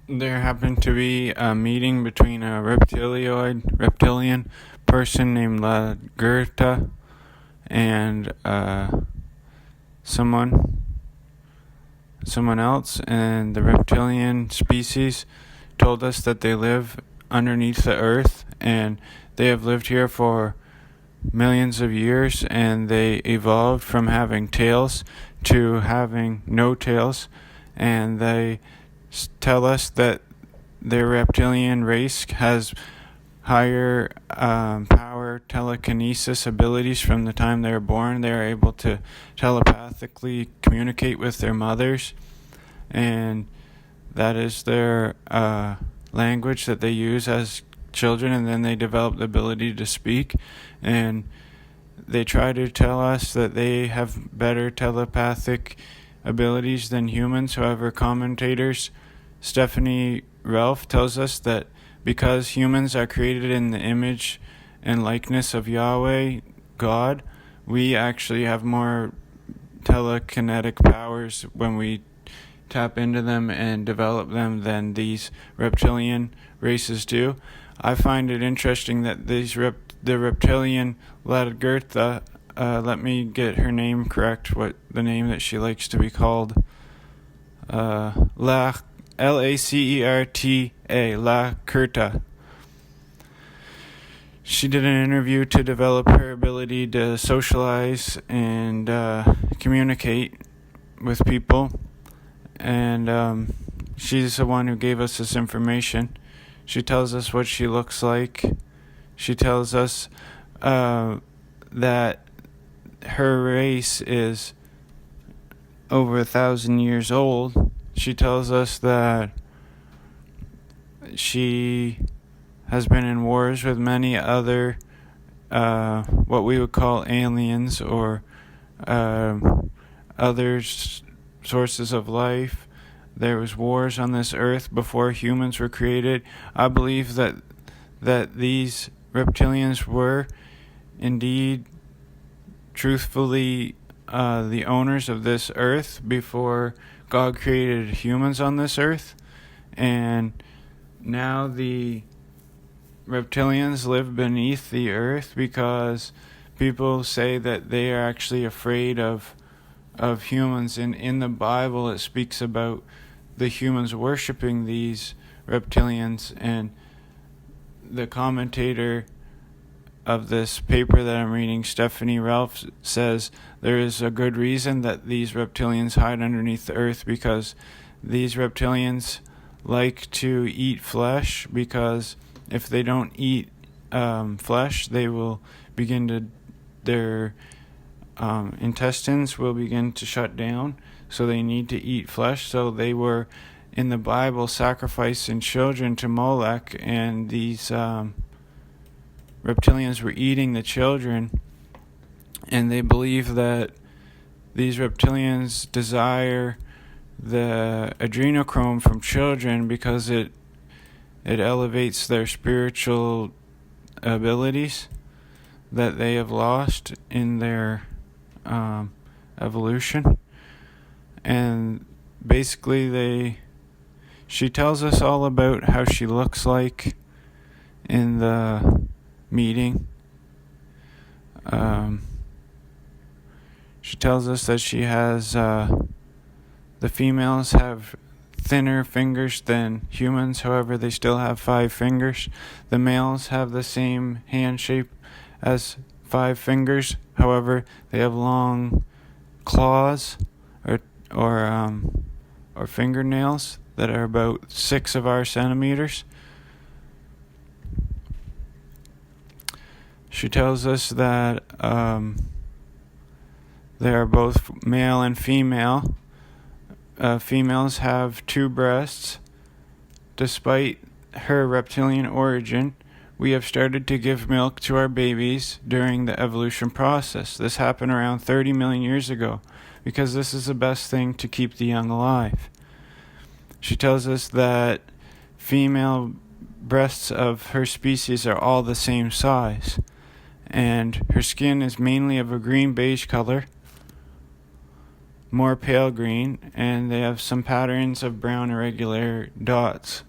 There happened to be a meeting between a reptilian person named Lacerta and someone someone else, and the reptilian species told us that they live underneath the earth, and they have lived here for millions of years, and they evolved from having tails to having no tails, and they tell us that their reptilian race has higher power telekinesis abilities from the time they were born. They are able to telepathically communicate with their mothers, and that is their language that they use as children, and then they develop the ability to speak. And they try to tell us that they have better telepathic abilities than humans. However, commentators Stephanie Ralph tells us that because humans are created in the image and likeness of Yahweh, God, we actually have more telekinetic powers when we tap into them and develop them than these reptilian races do. I find it interesting that the reptilian Lacerta, let me get her name correct, what the name that she likes to be called, Lacerta, Lacerta. She did an interview to develop her ability to socialize and communicate with people, and she's the one who gave us this information. She tells us what she looks like. She tells us that her race is over 1,000 years old. She tells us that she has been in wars with many other what we would call aliens or other sources of life. There was wars on this earth before humans were created. I believe that these reptilians were indeed truthfully the owners of this earth before God created humans on this earth, and now the reptilians live beneath the earth because people say that they are actually afraid of humans. And in the Bible it speaks about the humans worshiping these reptilians, and the commentator of this paper that I'm reading, Stephanie Ralph, says there is a good reason that these reptilians hide underneath the earth, because these reptilians like to eat flesh, because if they don't eat flesh, they will begin to, their intestines will begin to shut down, so they need to eat flesh. So they were, in the Bible, sacrificing children to Molech, and these reptilians were eating the children, and they believe that these reptilians desire the adrenochrome from children because it elevates their spiritual abilities that they have lost in their evolution. And basically she tells us all about how she looks like in the meeting. She tells us that she has the females have thinner fingers than humans, however they still have 5 fingers. The males have the same hand shape as 5 fingers, however they have long claws or fingernails that are about 6 of our centimeters. She tells us that they are both male and female. Females have 2 breasts. Despite her reptilian origin, we have started to give milk to our babies during the evolution process. This happened around 30 million years ago, because this is the best thing to keep the young alive. She tells us that female breasts of her species are all the same size, and her skin is mainly of a green-beige color. more pale green, and they have some patterns of brown irregular dots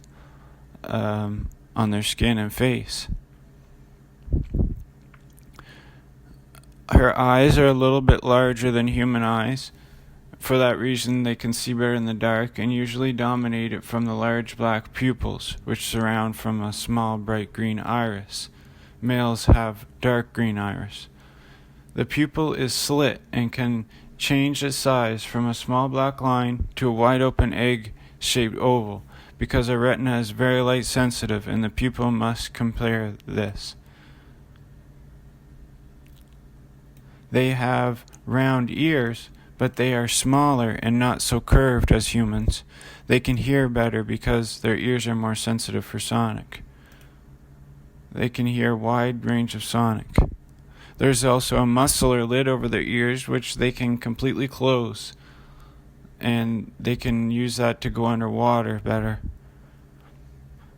on their skin and face. Her eyes are a little bit larger than human eyes. For that reason, they can see better in the dark and usually dominate it from the large black pupils, which surround from a small bright green iris. Males have dark green iris. The pupil is slit and can change its size from a small black line to a wide open egg-shaped oval because our retina is very light sensitive and the pupil must compare this. They have round ears, but they are smaller and not so curved as humans. They can hear better because their ears are more sensitive for sonic. They can hear a wide range of sonic. There's also a muscular lid over their ears, which they can completely close, and they can use that to go underwater better.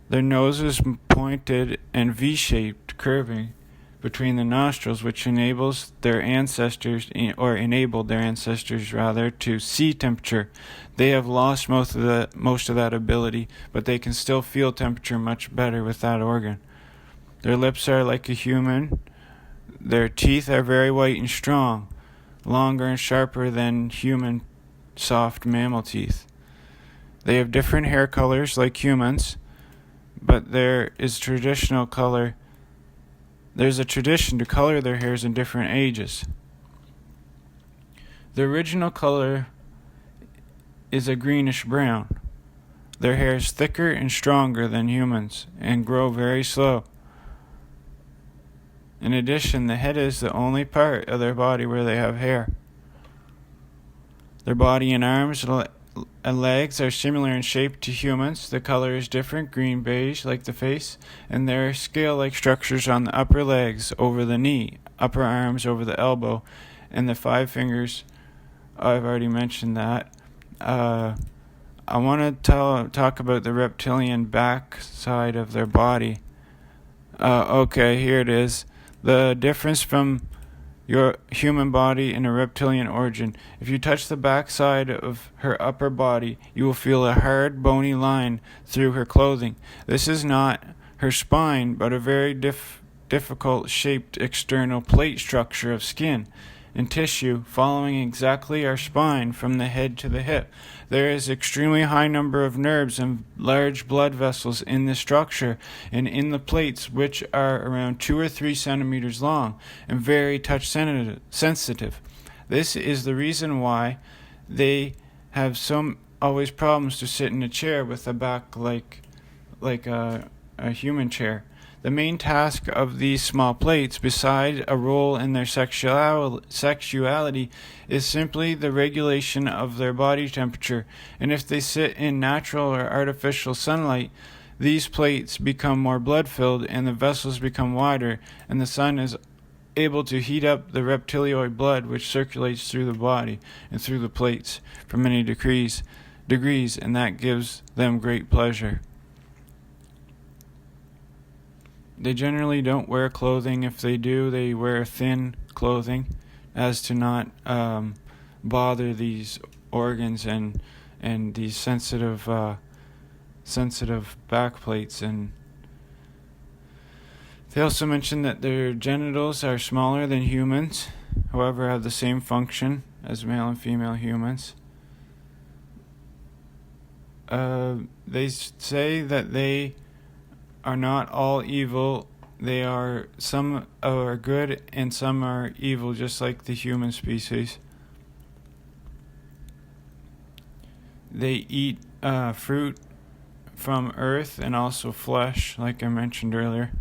Their nose is pointed and V-shaped, curving between the nostrils, which enabled their ancestors to see temperature. They have lost most of that ability, but they can still feel temperature much better with that organ. Their lips are like a human. Their teeth are very white and strong, longer and sharper than human soft mammal teeth. They have different hair colors like humans, but there is traditional color. There's a tradition to color their hairs in different ages. The original color is a greenish brown. Their hair is thicker and stronger than humans and grow very slow. In addition, the head is the only part of their body where they have hair. Their body and arms and legs are similar in shape to humans. The color is different, green beige like the face, and there are scale-like structures on the upper legs over the knee, upper arms over the elbow, and the 5 fingers. I've already mentioned that. I want to talk about the reptilian back side of their body. Okay, here it is. The difference from your human body and a reptilian origin. If you touch the backside of her upper body, you will feel a hard, bony line through her clothing. This is not her spine, but a very difficult shaped external plate structure of skin and tissue following exactly our spine from the head to the hip. There is extremely high number of nerves and large blood vessels in the structure and in the plates, which are around 2 or 3 centimeters long and very touch sensitive. This is the reason why they have always problems to sit in a chair with a back like a human chair. The main task of these small plates, beside a role in their sexuality, is simply the regulation of their body temperature, and if they sit in natural or artificial sunlight, these plates become more blood-filled and the vessels become wider, and the sun is able to heat up the reptilioid blood which circulates through the body and through the plates for many degrees, and that gives them great pleasure. They generally don't wear clothing. If they do, they wear thin clothing as to not bother these organs and these sensitive back plates. And they also mention that their genitals are smaller than humans, however have the same function as male and female humans. They say that they are not all evil. Some are good and some are evil, just like the human species. They eat fruit from earth and also flesh, like I mentioned earlier.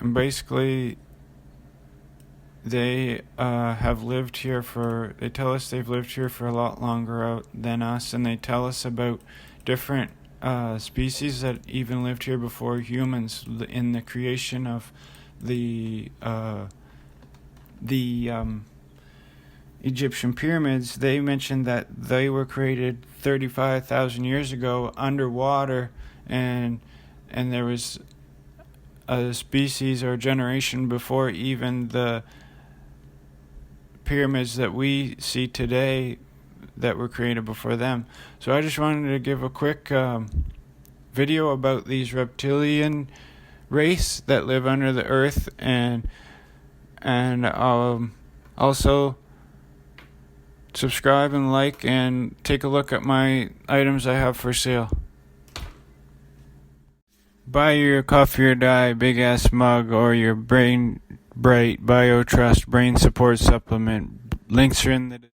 And basically, they have lived here they tell us they've lived here for a lot longer than us, and they tell us about different species that even lived here before humans in the creation of the Egyptian pyramids. They mentioned that they were created 35,000 years ago underwater, and there was a species or generation before even the pyramids that we see today that were created before them. So I just wanted to give a quick video about these reptilian race that live under the earth, and also subscribe and like and take a look at my items I have for sale. Buy your coffee or die big ass mug or your Brain Bright BioTrust brain support supplement. Links are in the